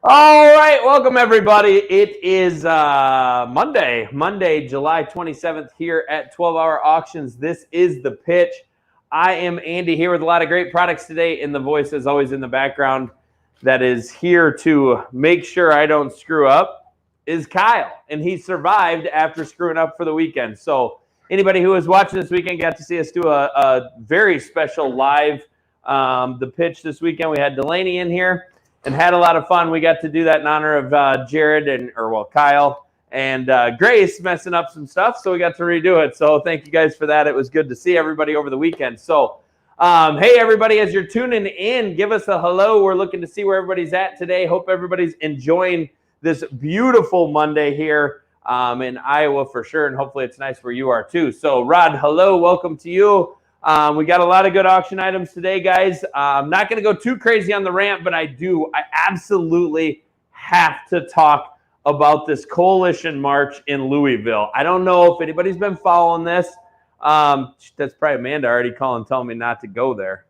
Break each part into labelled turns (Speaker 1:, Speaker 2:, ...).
Speaker 1: All right, welcome everybody. It is Monday, July 27th here at 12-Hour Auctions. This is The Pitch. I am Andy here with a lot of great products today, and the voice is always in the background that is here to make sure I don't screw up is Kyle, and he survived after screwing up for the weekend. So anybody who was watching this weekend got to see us do a very special live The Pitch this weekend. We had Delaney in here and had a lot of fun. We got to do that in honor of Jared Kyle and Grace messing up some stuff, so we got to redo it. So thank you guys for that. It was good to see everybody over the weekend. So, hey everybody, as you're tuning in, give us a hello. We're looking to see where everybody's at today. Hope everybody's enjoying this beautiful Monday here in Iowa for sure, and hopefully it's nice where you are too. So Rod, hello, welcome to you. We got a lot of good auction items today, guys. I'm not going to go too crazy on the rant, but I absolutely have to talk about this coalition march in Louisville. I don't know if anybody's been following this. That's probably Amanda already calling, telling me not to go there.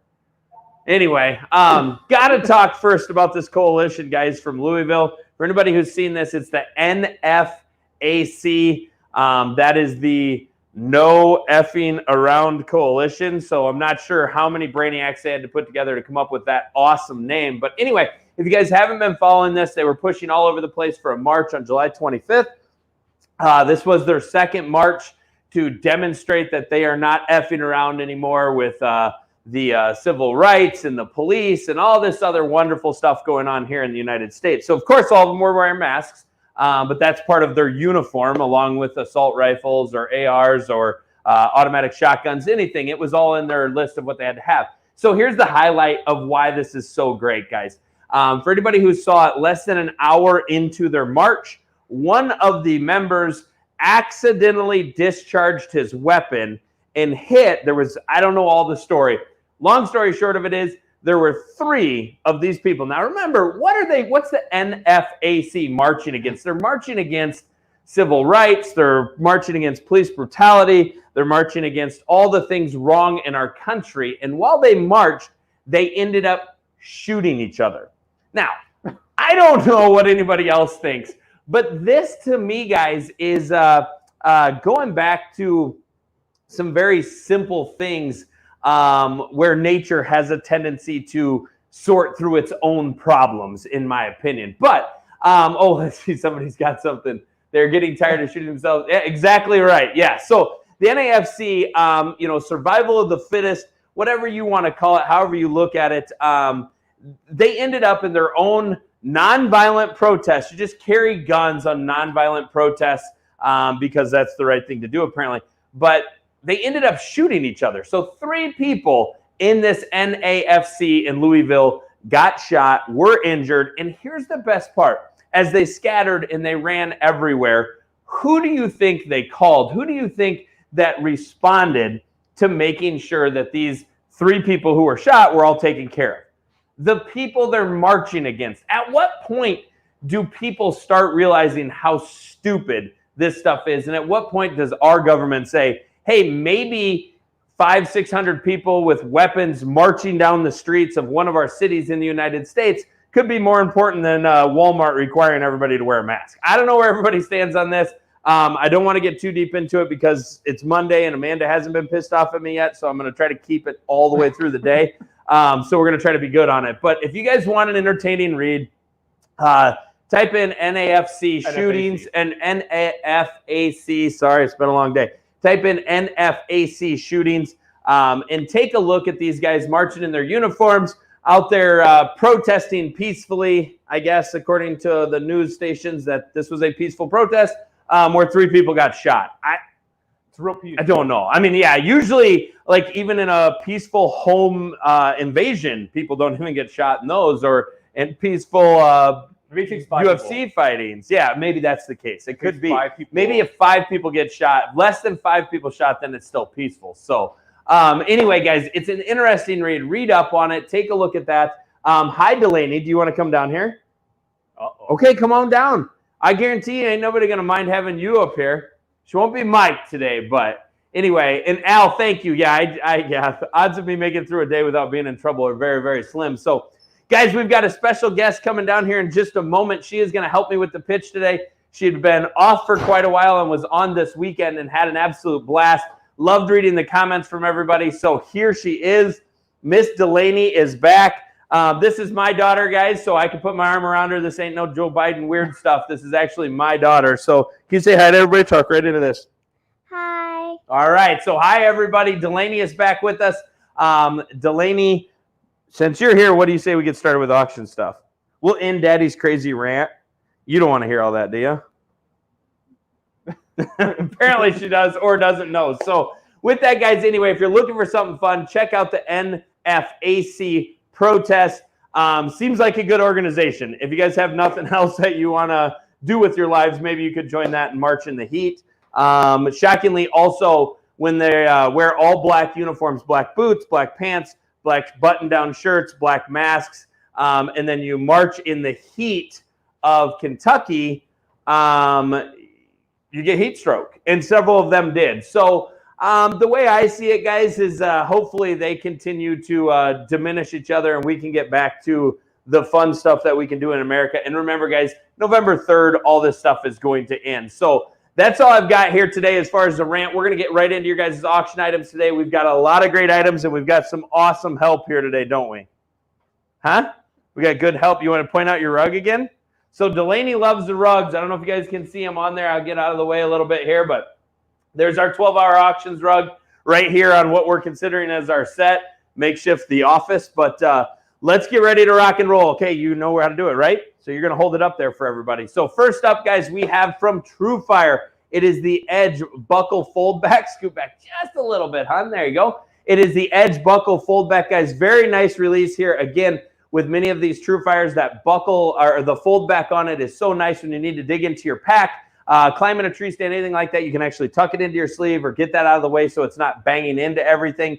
Speaker 1: Anyway, got to talk first about this coalition, guys, from Louisville. For anybody who's seen this, it's the NFAC. That is the No Effing Around Coalition. So I'm not sure how many brainiacs they had to put together to come up with that awesome name. But anyway, if you guys haven't been following this, they were pushing all over the place for a march on July 25th. This was their second march to demonstrate that they are not effing around anymore with the civil rights and the police and all this other wonderful stuff going on here in the United States. So, of course, all of them were wearing masks. But that's part of their uniform, along with assault rifles or ARs or automatic shotguns, anything. It was all in their list of what they had to have. So here's the highlight of why this is so great, guys. For anybody who saw it less than an hour into their march, one of the members accidentally discharged his weapon and hit. I don't know all the story. Long story short of it is, there were three of these people. Now remember, what's the NFAC marching against? They're marching against civil rights. They're marching against police brutality. They're marching against all the things wrong in our country. And while they marched, they ended up shooting each other. Now, I don't know what anybody else thinks, but this to me, guys, is going back to some very simple things where nature has a tendency to sort through its own problems, in my opinion. But, let's see, somebody's got something. They're getting tired of shooting themselves. Yeah, exactly right. Yeah, so the NAFC, survival of the fittest, whatever you want to call it, however you look at it, they ended up in their own nonviolent protests. You just carry guns on nonviolent protests because that's the right thing to do, apparently. But they ended up shooting each other. So three people in this NAFC in Louisville got shot, were injured. And here's the best part. As they scattered and they ran everywhere, who do you think they called? Who do you think that responded to making sure that these three people who were shot were all taken care of? The people they're marching against. At what point do people start realizing how stupid this stuff is? And at what point does our government say, hey, maybe 500-600 people with weapons marching down the streets of one of our cities in the United States could be more important than Walmart requiring everybody to wear a mask? I don't know where everybody stands on this. I don't want to get too deep into it because it's Monday and Amanda hasn't been pissed off at me yet, so I'm going to try to keep it all the way through the day. So we're going to try to be good on it. But if you guys want an entertaining read, type in NAFC shootings and NAFAC. Sorry, it's been a long day. Type in NFAC shootings and take a look at these guys marching in their uniforms out there protesting peacefully, I guess, according to the news stations, that this was a peaceful protest where three people got shot.
Speaker 2: It's real peaceful.
Speaker 1: I don't know. I mean, yeah, usually, like even in a peaceful home invasion, people don't even get shot in those, or in peaceful UFC fightings. Yeah, maybe that's the case. It could be. Maybe if 5 people get shot, less than 5 people shot, then it's still peaceful. So anyway, guys, it's an interesting read. Read up on it. Take a look at that. Hi, Delaney. Do you want to come down here?
Speaker 2: Uh-oh.
Speaker 1: Okay, come on down. I guarantee you ain't nobody going to mind having you up here. She won't be Mike today, but anyway. And Al, thank you. Yeah, yeah. The odds of me making it through a day without being in trouble are very, very slim. So Guys, we've got a special guest coming down here in just a moment. She is going to help me with the pitch today. She had been off for quite a while and was on this weekend and had an absolute blast. Loved reading the comments from everybody. So here she is. Miss Delaney is back. This is my daughter, guys, so I can put my arm around her. This ain't no Joe Biden weird stuff. This is actually my daughter. So can you say hi to everybody? Talk right into this.
Speaker 3: Hi.
Speaker 1: All right. So hi, everybody. Delaney is back with us. Delaney, since you're here, what do you say we get started with auction stuff? We'll end Daddy's crazy rant. You don't want to hear all that, do you? Apparently she does or doesn't know. So with that, guys, anyway, if you're looking for something fun, check out the NFAC protest. Seems like a good organization. If you guys have nothing else that you want to do with your lives, maybe you could join that and march in the heat. Shockingly, also, when they wear all black uniforms, black boots, black pants, black button-down shirts, black masks, and then you march in the heat of Kentucky, you get heat stroke, and several of them did. So the way I see it, guys, is hopefully they continue to diminish each other and we can get back to the fun stuff that we can do in America. And remember, guys, November 3rd, all this stuff is going to end. So that's all I've got here today as far as the rant. We're going to get right into your guys' auction items today. We've got a lot of great items, and we've got some awesome help here today, don't we? Huh? We got good help. You want to point out your rug again? So Delaney loves the rugs. I don't know if you guys can see them on there. I'll get out of the way a little bit here, but there's our 12-hour auctions rug right here on what we're considering as our set, makeshift the office. But let's get ready to rock and roll. Okay, you know how to do it, right? So you're going to hold it up there for everybody. So first up, guys, we have from Truefire. It is the Edge Buckle Fold Back. Scoot back just a little bit, hon. There you go. It is the Edge Buckle Fold Back, guys. Very nice release here. Again, with many of these Truefires, that buckle or the fold back on it is so nice when you need to dig into your pack, climb in a tree stand, anything like that. You can actually tuck it into your sleeve or get that out of the way so it's not banging into everything.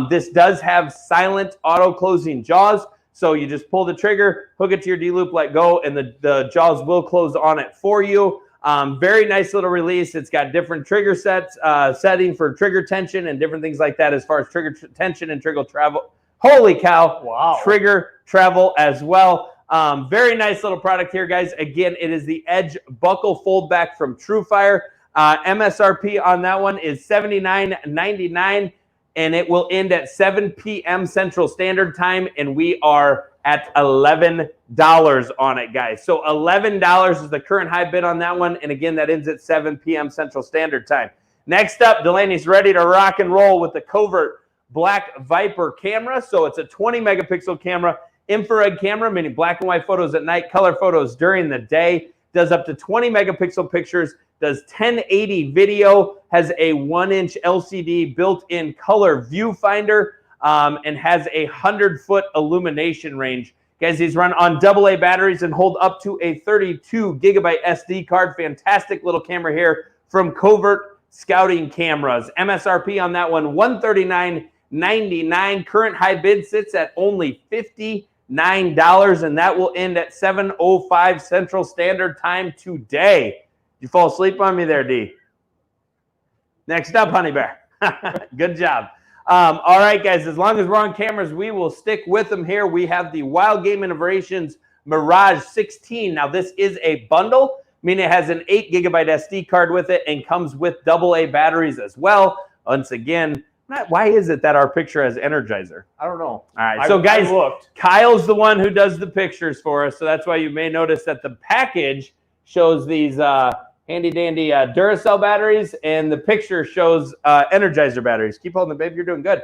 Speaker 1: This does have silent auto closing jaws. So you just pull the trigger, hook it to your D-loop, let go, and the jaws will close on it for you. Very nice little release. It's got different trigger setting for trigger tension and different things like that as far as trigger tension and trigger travel. Holy cow.
Speaker 2: Wow.
Speaker 1: Trigger travel as well. Very nice little product here, guys. Again, it is the Edge Buckle Fold Back from Truefire. MSRP on that one is $79.99, and it will end at 7 p.m. Central Standard Time, and we are at $11 on it, guys. So $11 is the current high bid on that one, and again, that ends at 7 p.m. Central Standard Time. Next up, Delaney's ready to rock and roll with the Covert Black Viper camera. So it's a 20 megapixel camera, infrared camera, meaning black and white photos at night, color photos during the day, does up to 20 megapixel pictures, does 1080 video, has a 1-inch LCD built-in color viewfinder, and has a 100-foot illumination range. Guys, these run on AA batteries and hold up to a 32 gigabyte SD card. Fantastic little camera here from Covert Scouting Cameras. MSRP on that one, $139.99. Current high bid sits at only $59, and that will end at 7:05 Central Standard Time today. You fall asleep on me there, D. Next up, Honey Bear. Good job. All right, guys, as long as we're on cameras, we will stick with them here. We have the Wild Game Innovations Mirage 16. Now, this is a bundle, meaning it has an 8 gigabyte SD card with it and comes with AA batteries as well. Once again, why is it that our picture has Energizer?
Speaker 2: I don't know.
Speaker 1: All right, so guys, Kyle's the one who does the pictures for us, so that's why you may notice that the package shows these handy-dandy Duracell batteries, and the picture shows Energizer batteries. Keep holding, babe. You're doing good.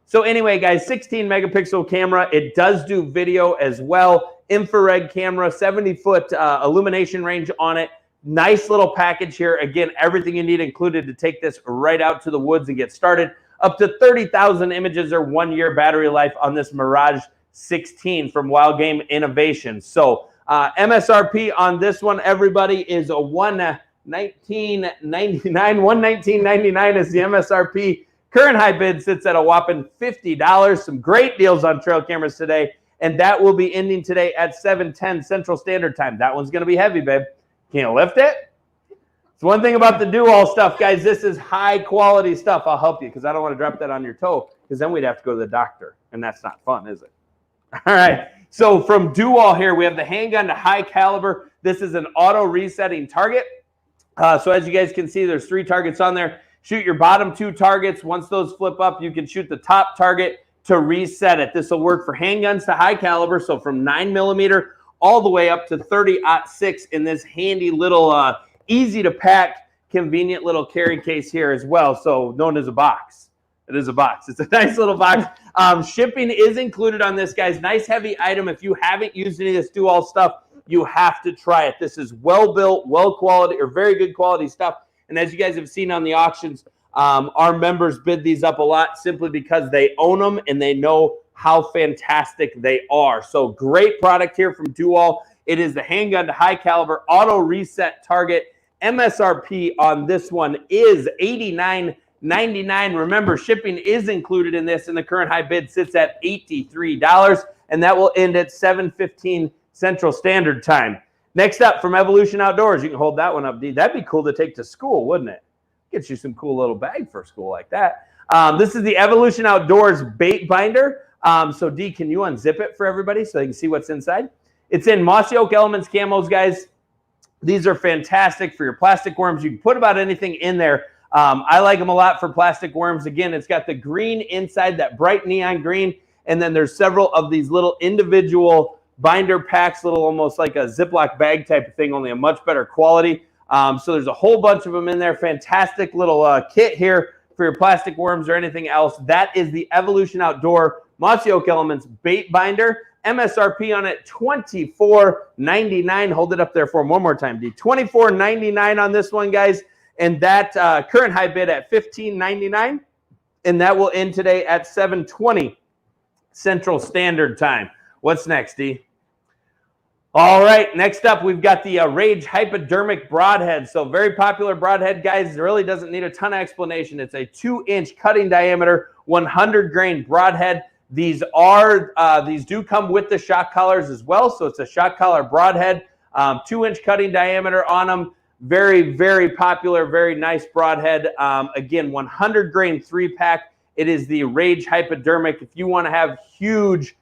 Speaker 1: So anyway, guys, 16 megapixel camera. It does do video as well. Infrared camera, 70-foot illumination range on it. Nice little package here. Again, everything you need included to take this right out to the woods and get started. Up to 30,000 images or 1-year battery life on this Mirage 16 from Wild Game Innovations. So MSRP on this one, everybody, is a $119.99. $119.99 is the MSRP. Current high bid sits at a whopping $50. Some great deals on trail cameras today, and that will be ending today at 7:10 Central Standard Time. That one's going to be heavy, babe. Can you lift it? It's one thing about the do-all stuff, guys. This is high-quality stuff. I'll help you because I don't want to drop that on your toe because then we'd have to go to the doctor, and that's not fun, is it? All right. So from Dual here, we have the handgun to high caliber. This is an auto resetting target. So as you guys can see, there's 3 targets on there. Shoot your bottom 2 targets. Once those flip up, you can shoot the top target to reset it. This will work for handguns to high caliber, so from 9mm all the way up to 30-06 in this handy little, easy to pack, convenient little carry case here as well, so known as a box. It is a box. It's a nice little box. Shipping is included on this, guys. Nice heavy item. If you haven't used any of this Dual stuff, you have to try it. This is well built, well quality, or very good quality stuff. And as you guys have seen on the auctions, our members bid these up a lot simply because they own them and they know how fantastic they are. So great product here from Dual. It is the handgun to high caliber auto reset target. MSRP on this one is $89.99. Remember, shipping is included in this, and the current high bid sits at $83, and that will end at 7:15 Central Standard Time. Next up, from Evolution Outdoors, you can hold that one up, D. That'd be cool to take to school, wouldn't it? Get you some cool little bag for school like that. This is the Evolution Outdoors bait binder. So D, can you unzip it for everybody so they can see what's inside? It's in Mossy Oak Elements camos, guys. These are fantastic for your plastic worms. You can put about anything in there. I like them a lot for plastic worms. Again, it's got the green inside, that bright neon green, and then there's several of these little individual binder packs, little almost like a Ziploc bag type of thing, only a much better quality. So there's a whole bunch of them in there. Fantastic little kit here for your plastic worms or anything else. That is the Evolution Outdoor Mossy Oak Elements bait binder. MSRP on it, $24.99. Hold it up there for them one more time, D. $24.99 on this one, guys. And that current high bid at $15.99. And that will end today at 7:20 Central Standard Time. What's next, D? All right, next up, we've got the Rage Hypodermic Broadhead. So very popular broadhead, guys. It really doesn't need a ton of explanation. It's a 2-inch cutting diameter, 100 grain broadhead. These do come with the shock collars as well. So it's a shock collar broadhead, 2-inch cutting diameter on them. Very, very popular, very nice broadhead. Again, 100 grain 3-pack. It is the Rage Hypodermic. If you want to have huge,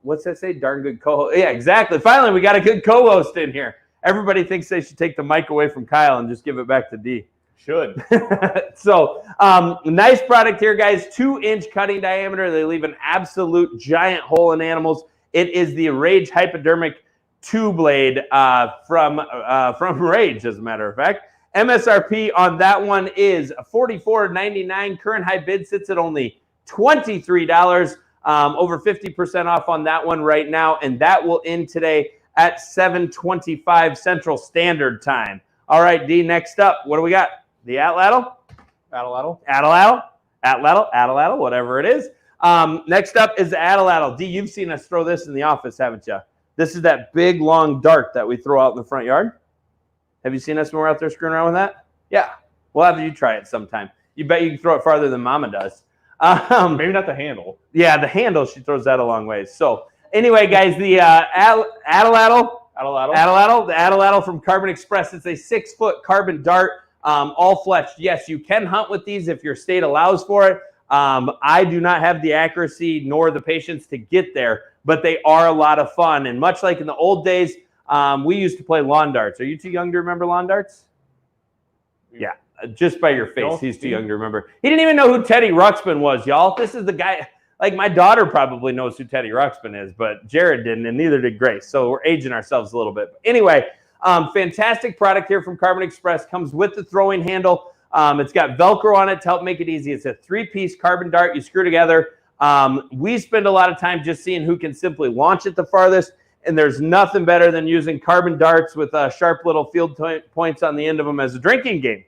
Speaker 1: what's that say? Darn good co-host. Yeah, exactly. Finally, we got a good co-host in here. Everybody thinks they should take the mic away from Kyle and just give it back to D.
Speaker 2: Should.
Speaker 1: So, nice product here, guys. 2-inch cutting diameter. They leave an absolute giant hole in animals. It is the Rage Hypodermic 2-blade from Rage, as a matter of fact. MSRP on that one is $44.99. Current high bid sits at only $23. Over 50% off on that one right now, and that will end today at 7:25 Central Standard Time. All right, D, next up, what do we got? The Atlatl? Atlatl, whatever it is. Next up is the Atlatl. D, you've seen us throw this in the office, haven't you? This is that big, long dart that we throw out in the front yard. Have you seen us when we're out there screwing around with that? Yeah. We'll have you try it sometime. You bet you can throw it farther than Mama does.
Speaker 2: Maybe not the handle.
Speaker 1: Yeah, the handle, she throws that a long ways. So anyway, guys, the Atlatl from Carbon Express. It's a 6-foot carbon dart, all fletched. Yes, you can hunt with these if your state allows for it. I do not have the accuracy nor the patience to get there, but they are a lot of fun. And much like in the old days, we used to play lawn darts. Are you too young to remember lawn darts? Yeah. Just by your face, he's too young to remember. He didn't even know who Teddy Ruxpin was, y'all. This is the guy, like my daughter probably knows who Teddy Ruxpin is, but Jared didn't, and neither did Grace. So we're aging ourselves a little bit. But anyway, fantastic product here from Carbon Express. Comes with the throwing handle. It's got Velcro on it to help make it easy. It's a 3-piece carbon dart you screw together. We spend a lot of time just seeing who can simply launch it the farthest, and there's nothing better than using carbon darts with sharp little field points on the end of them as a drinking game.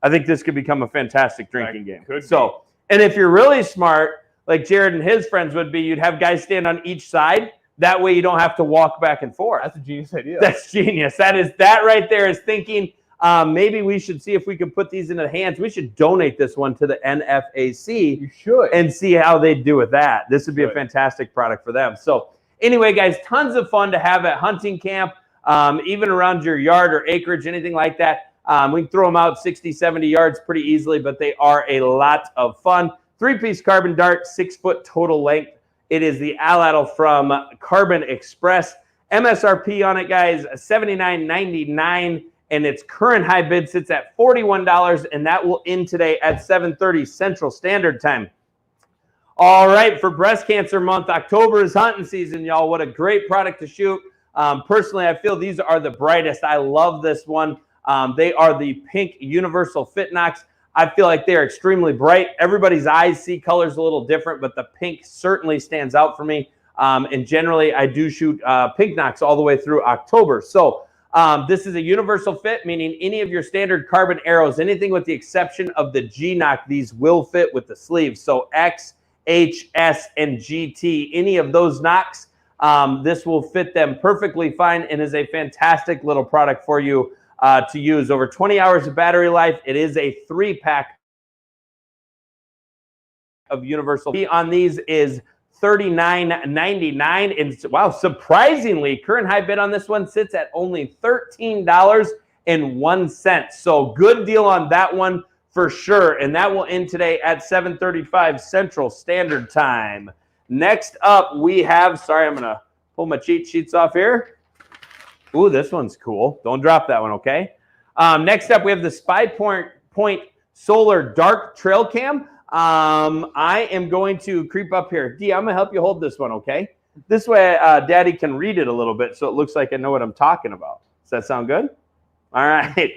Speaker 1: I think this could become a fantastic drinking game. So, and if you're really smart, like Jared and his friends would be, you'd have guys stand on each side. That way you don't have to walk back and forth.
Speaker 2: That's a genius idea.
Speaker 1: That's genius. That right there is thinking, maybe we should see if we can put these into the hands. We should donate this one to the NFAC.
Speaker 2: You should.
Speaker 1: And see how they do with that. This would be a fantastic product for them. So anyway, guys, tons of fun to have at hunting camp, even around your yard or acreage, anything like that. We can throw them out 60, 70 yards pretty easily, but they are a lot of fun. 3-piece carbon dart, 6-foot total length It is the Atlatl from Carbon Express. MSRP on it, guys, $79.99, and its current high bid sits at $41, and that will end today at 7:30 Central Standard Time. All right, for Breast Cancer Month, October is hunting season, y'all. What a great product to shoot. Personally, I feel these are the brightest. I love this one. They are the pink Universal Fit Knocks. I feel like they're extremely bright. Everybody's eyes see colors a little different, but the pink certainly stands out for me. And generally, I do shoot pink knocks all the way through October. So this is a universal fit, meaning any of your standard carbon arrows, anything with the exception of the G knock, these will fit with the sleeves. So X, H, S, and GT, any of those knocks, this will fit them perfectly fine and is a fantastic little product for you to use. Over 20 hours of battery life. It is a 3-pack of universal. On these is $39.99, and wow, surprisingly, current high bid on this one sits at only $13.01. So good deal on that one for sure, and that will end today at 7:35 Central Standard Time. Next up, we have, sorry, I'm gonna pull my cheat sheets off here. Ooh, this one's cool. Don't drop that one, okay? Next up, we have the Spy Point Solar Dark Trail Cam. I am going to creep up here. Dee, I'm going to help you hold this one, okay? This way, Daddy can read it a little bit so it looks like I know what I'm talking about. Does that sound good? All right.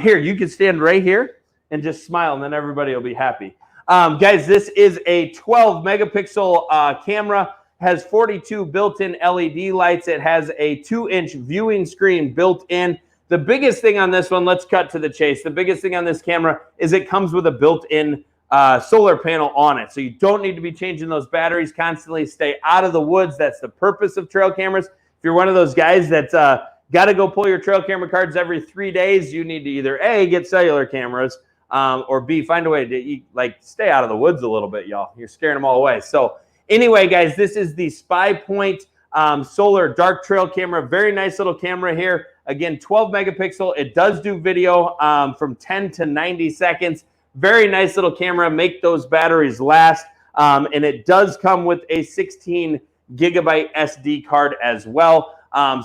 Speaker 1: Here, you can stand right here and just smile, and then everybody will be happy. Guys, this is a 12-megapixel camera. Has 42 built-in LED lights. It has a 2-inch viewing screen built in. The biggest thing on this one, let's cut to the chase. The biggest thing on this camera is it comes with a built-in solar panel on it. So you don't need to be changing those batteries constantly. Stay out of the woods. That's the purpose of trail cameras. If you're one of those guys that's got to go pull your trail camera cards every 3 days, you need to either A, get cellular cameras, or B, find a way to stay out of the woods a little bit, y'all. You're scaring them all away. So anyway, guys, this is the Spy Point Solar Dark Trail Camera. Very nice little camera here. Again, 12 megapixel. It does do video from 10 to 90 seconds. Very nice little camera. Make those batteries last. And it does come with a 16 gigabyte SD card as well.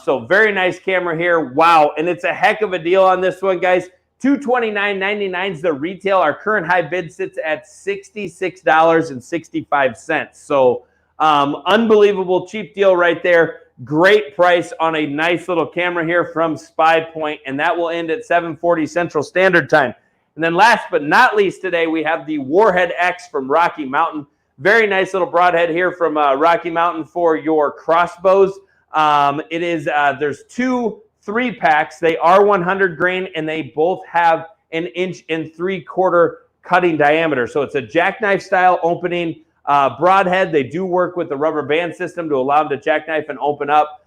Speaker 1: So very nice camera here. Wow. And it's a heck of a deal on this one, guys. $229.99 is the retail. Our current high bid sits at $66.65. So unbelievable cheap deal right there. Great price on a nice little camera here from Spy Point, and that will end at 7:40 Central Standard Time. And then last but not least today, we have the Warhead X from Rocky Mountain. Very nice little broadhead here from Rocky Mountain for your crossbows. It is there's 2 3-packs. They are 100 grain, and they both have an 1 3/4 cutting diameter. So it's a jackknife style opening broadhead. They do work with the rubber band system to allow them to jackknife and open up.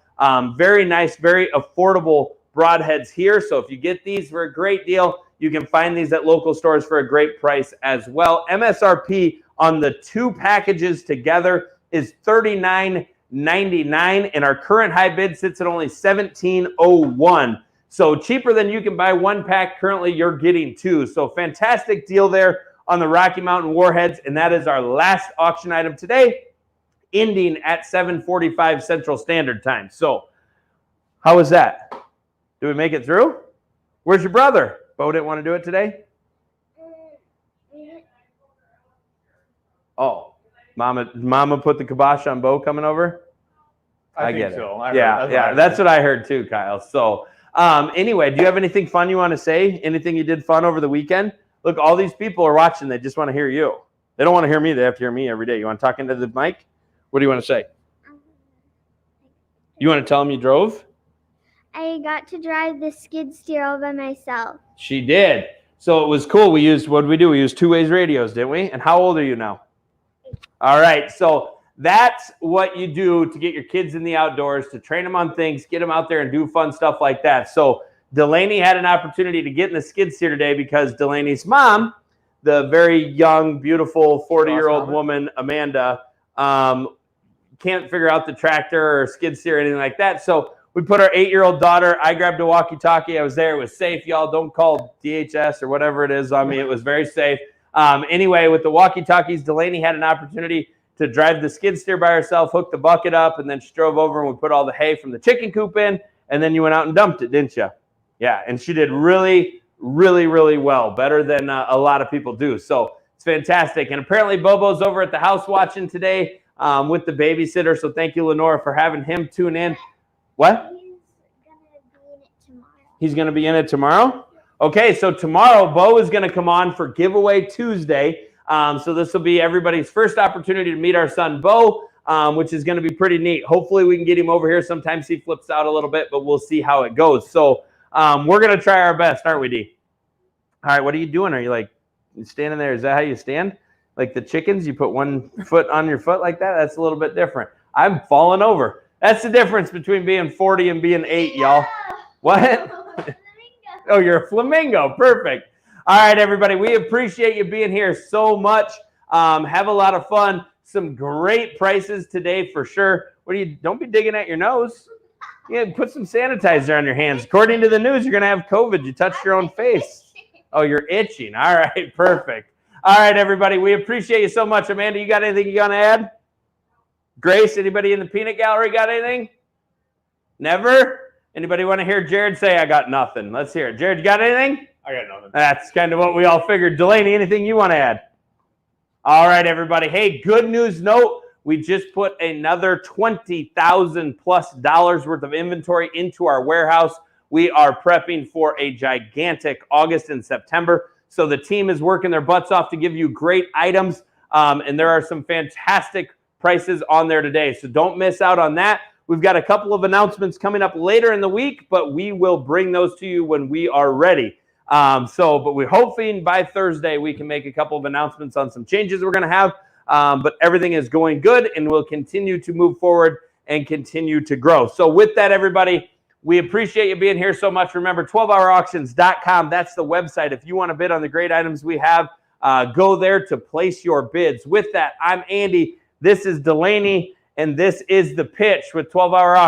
Speaker 1: Very nice, very affordable broadheads here. So if you get these for a great deal, you can find these at local stores for a great price as well. MSRP on the 2 packages together is $39.99, and our current high bid sits at only $17.01. So cheaper than you can buy 1 pack. Currently, you're getting 2. So fantastic deal there on the Rocky Mountain Warheads, and that is our last auction item today, ending at 7:45 Central Standard Time. So how was that? Did we make it through? Where's your brother? Bo didn't want to do it today? Oh, Mama put the kibosh on Bo coming over? I get it. So. That's what I heard too, Kyle. So anyway, do you have anything fun you want to say? Anything you did fun over the weekend? Look, all these people are watching. They just want to hear you. They don't want to hear me. They have to hear me every day. You want to talk into the mic? What do you want to say? You want to tell them you drove?
Speaker 3: I got to drive the skid steer all by myself.
Speaker 1: She did. So it was cool. We used, what did we do? We used 2-ways radios, didn't we? And how old are you now? All right. So that's what you do to get your kids in the outdoors, to train them on things, get them out there and do fun stuff like that. So Delaney had an opportunity to get in the skid steer today because Delaney's mom, the very young, beautiful 40-year-old woman, Amanda, can't figure out the tractor or skid steer or anything like that. So we put our 8-year-old daughter. I grabbed a walkie-talkie. I was there. It was safe, y'all. Don't call DHS or whatever it is on me. It was very safe. Anyway, with the walkie-talkies, Delaney had an opportunity to drive the skid steer by herself, hook the bucket up, and then she drove over and we put all the hay from the chicken coop in, and then you went out and dumped it, didn't you? Yeah, and she did really, really, really well, better than a lot of people do. So it's fantastic. And apparently Bobo's over at the house watching today with the babysitter. So thank you, Lenora, for having him tune in. What? He's going to be in it tomorrow? Okay, so tomorrow Bo is going to come on for Giveaway Tuesday. So this will be everybody's first opportunity to meet our son Bo, which is going to be pretty neat. Hopefully we can get him over here. Sometimes he flips out a little bit, but we'll see how it goes. So we're going to try our best, aren't we, Dee? All right, what are you doing? Are you like standing there? Is that how you stand? Like the chickens, you put one foot on your foot like that? That's a little bit different. I'm falling over. That's the difference between being 40 and being 8, y'all. What? Oh, you're a flamingo. Perfect. All right, everybody. We appreciate you being here so much. Have a lot of fun. Some great prices today for sure. Don't be digging at your nose. Yeah, put some sanitizer on your hands. According to the news, you're going to have COVID. You touched your own face. Oh, you're itching. All right, perfect. All right, everybody. We appreciate you so much. Amanda, you got anything you got to add? Grace, anybody in the peanut gallery got anything? Never? Anybody want to hear Jared say, I got nothing? Let's hear it. Jared, you got anything?
Speaker 2: I got nothing.
Speaker 1: That's kind of what we all figured. Delaney, anything you want to add? All right, everybody. Hey, good news note. We just put another $20,000+ worth of inventory into our warehouse. We are prepping for a gigantic August and September. So the team is working their butts off to give you great items. And there are some fantastic prices on there today. So don't miss out on that. We've got a couple of announcements coming up later in the week, but we will bring those to you when we are ready. But we're hoping by Thursday we can make a couple of announcements on some changes we're going to have. But everything is going good and we'll continue to move forward and continue to grow. So with that, everybody, we appreciate you being here so much. Remember, 12hourauctions.com. That's the website. If you want to bid on the great items we have, go there to place your bids. With that, I'm Andy. This is Delaney. And this is The Pitch with 12 Hour Auctions.